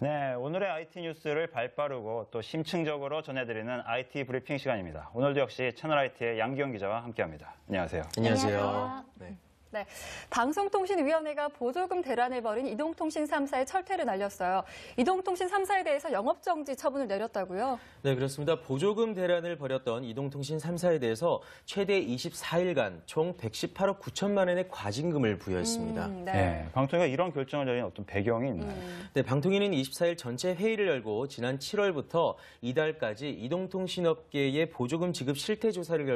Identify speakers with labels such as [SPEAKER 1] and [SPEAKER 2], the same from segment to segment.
[SPEAKER 1] 네, 오늘의 IT 뉴스를 발빠르고 또 심층적으로 전해드리는 IT 브리핑 시간입니다. 오늘도 역시 채널 IT의 양기영 기자와 함께합니다. 안녕하세요.
[SPEAKER 2] 안녕하세요.
[SPEAKER 3] 네, 방송통신위원회가 보조금 대란을 벌인 이동통신 3사의 철퇴를 날렸어요. 이동통신 3사에 대해서 영업정지 처분을 내렸다고요?
[SPEAKER 2] 네, 그렇습니다. 보조금 대란을 벌였던 이동통신 3사에 대해서 최대 24일간 총 118억 9천만 원의 과징금을 부여했습니다.
[SPEAKER 1] 네, 방통위가 이런 결정을 내린 어떤 배경이 있나요?
[SPEAKER 2] 네, 방통위는 24일 전체 회의를 열고 지난 7월부터 이달까지 이동통신업계의 보조금 지급 실태 조사를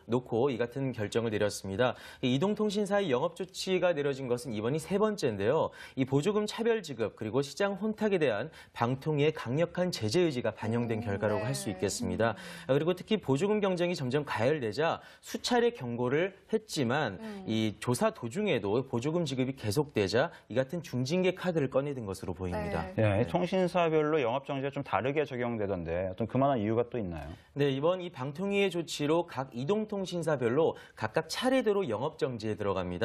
[SPEAKER 2] 놓고 이 같은 결정을 내렸습니다. 이동통신사의 영업 조치가 내려진 것은 이번이 세 번째인데요. 이 보조금 차별 지급 그리고 시장 혼탁에 대한 방통위의 강력한 제재 의지가 반영된 결과라고 할 수 있겠습니다. 그리고 특히 보조금 경쟁이 점점 가열되자 수차례 경고를 했지만 이 조사 도중에도 보조금 지급이 계속되자 이 같은 중징계 카드를 꺼내든 것으로 보입니다.
[SPEAKER 1] 네, 통신사별로 영업 정지가 좀 다르게 적용되던데 어떤 그만한 이유가 또 있나요?
[SPEAKER 2] 네, 이번 이 방통위의 조치로 각 이동통신사별로 각각 차례대로 영업 정지에 들어갑니다.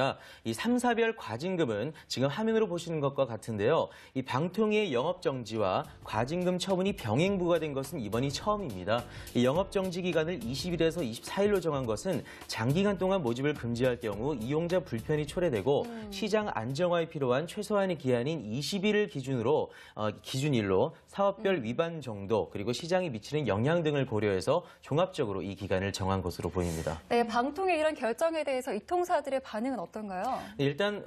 [SPEAKER 2] 이 3사별 과징금은 지금 화면으로 보시는 것과 같은데요. 이 방통위의 영업 정지와 과징금 처분이 병행부가 된 것은 이번이 처음입니다. 이 영업 정지 기간을 20일에서 24일로 정한 것은 장기간 동안 모집을 금지할 경우 이용자 불편이 초래되고 시장 안정화에 필요한 최소한의 기한인 20일을 기준일로 사업별 위반 정도 그리고 시장에 미치는 영향 등을 고려해서 종합적으로 이 기간을 정한 것으로 보입니다.
[SPEAKER 3] 네, 방통위 이런 결정에 대해서 이통사들의 반응은 어떤가요?
[SPEAKER 2] 일단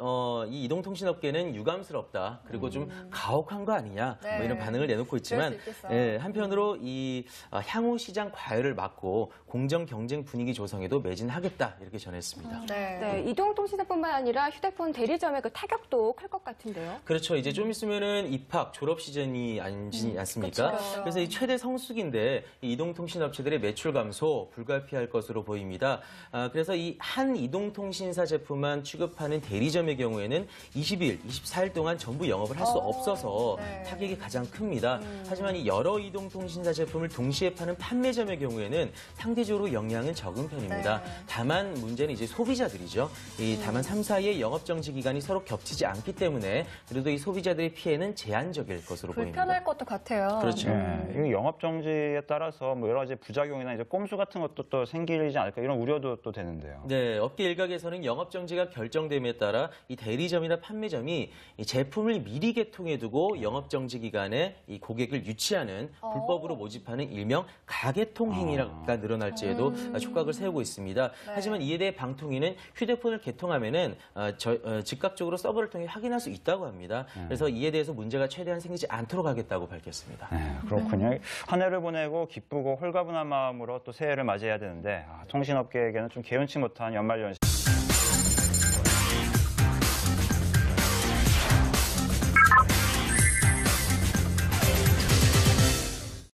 [SPEAKER 2] 이 이동통신업계는 유감스럽다. 그리고 좀 가혹한 거 아니냐.
[SPEAKER 3] 네.
[SPEAKER 2] 뭐 이런 반응을 내놓고 있지만 한편으로 이 향후 시장 과열을 막고 공정 경쟁 분위기 조성에도 매진하겠다. 이렇게 전했습니다.
[SPEAKER 4] 네, 이동통신사뿐만 아니라 휴대폰 대리점의 그 타격도 클 것 같은데요.
[SPEAKER 2] 그렇죠. 이제 좀 있으면은 입학, 졸업 시즌이 아니지 않습니까?
[SPEAKER 3] 그렇죠.
[SPEAKER 2] 그래서 이 최대 성수기인데 이 이동통신업체들의 매출 감소 불가피할 것으로 보입니다. 그래서 이 한 이동통신사 제품만 취급하는 대리점의 경우에는 20일, 24일 동안 전부 영업을 할 수 없어서 타격이 가장 큽니다. 하지만 이 여러 이동통신사 제품을 동시에 파는 판매점의 경우에는 상대적으로 영향은 적은 편입니다. 다만 문제는 이제 소비자들이죠. 다만 3사의 영업정지 기간이 서로 겹치지 않기 때문에 그래도 이 소비자들의 피해는 제한적일 것으로 보입니다.
[SPEAKER 3] 불편할 것도 같아요.
[SPEAKER 2] 그렇죠.
[SPEAKER 1] 이 영업 정지에 따라서 뭐 여러 가지 부작용이나 이제 꼼수 같은 것도 또 생기지 않을까 이런 우려도 또 되는데요.
[SPEAKER 2] 네, 업계 일각에서는 영업정지가 결정됨에 따라 이 대리점이나 판매점이 이 제품을 미리 개통해 두고 영업정지 기간에 이 고객을 유치하는 불법으로 모집하는 일명 가개통 행위가 늘어날지에도 촉각을 세우고 있습니다. 하지만 이에 대해 방통위는 휴대폰을 개통하면은 즉각적으로 서버를 통해 확인할 수 있다고 합니다. 그래서 이에 대해서 문제가 최대한 생기지 않도록 하겠다고 밝혔습니다.
[SPEAKER 1] 네, 그렇군요. 한 해를 보내고 기쁘고 홀가분한 마음으로 또 새해를 맞이해야 되는데 통신업계에게는 좀 개운치 못한 연말 연시.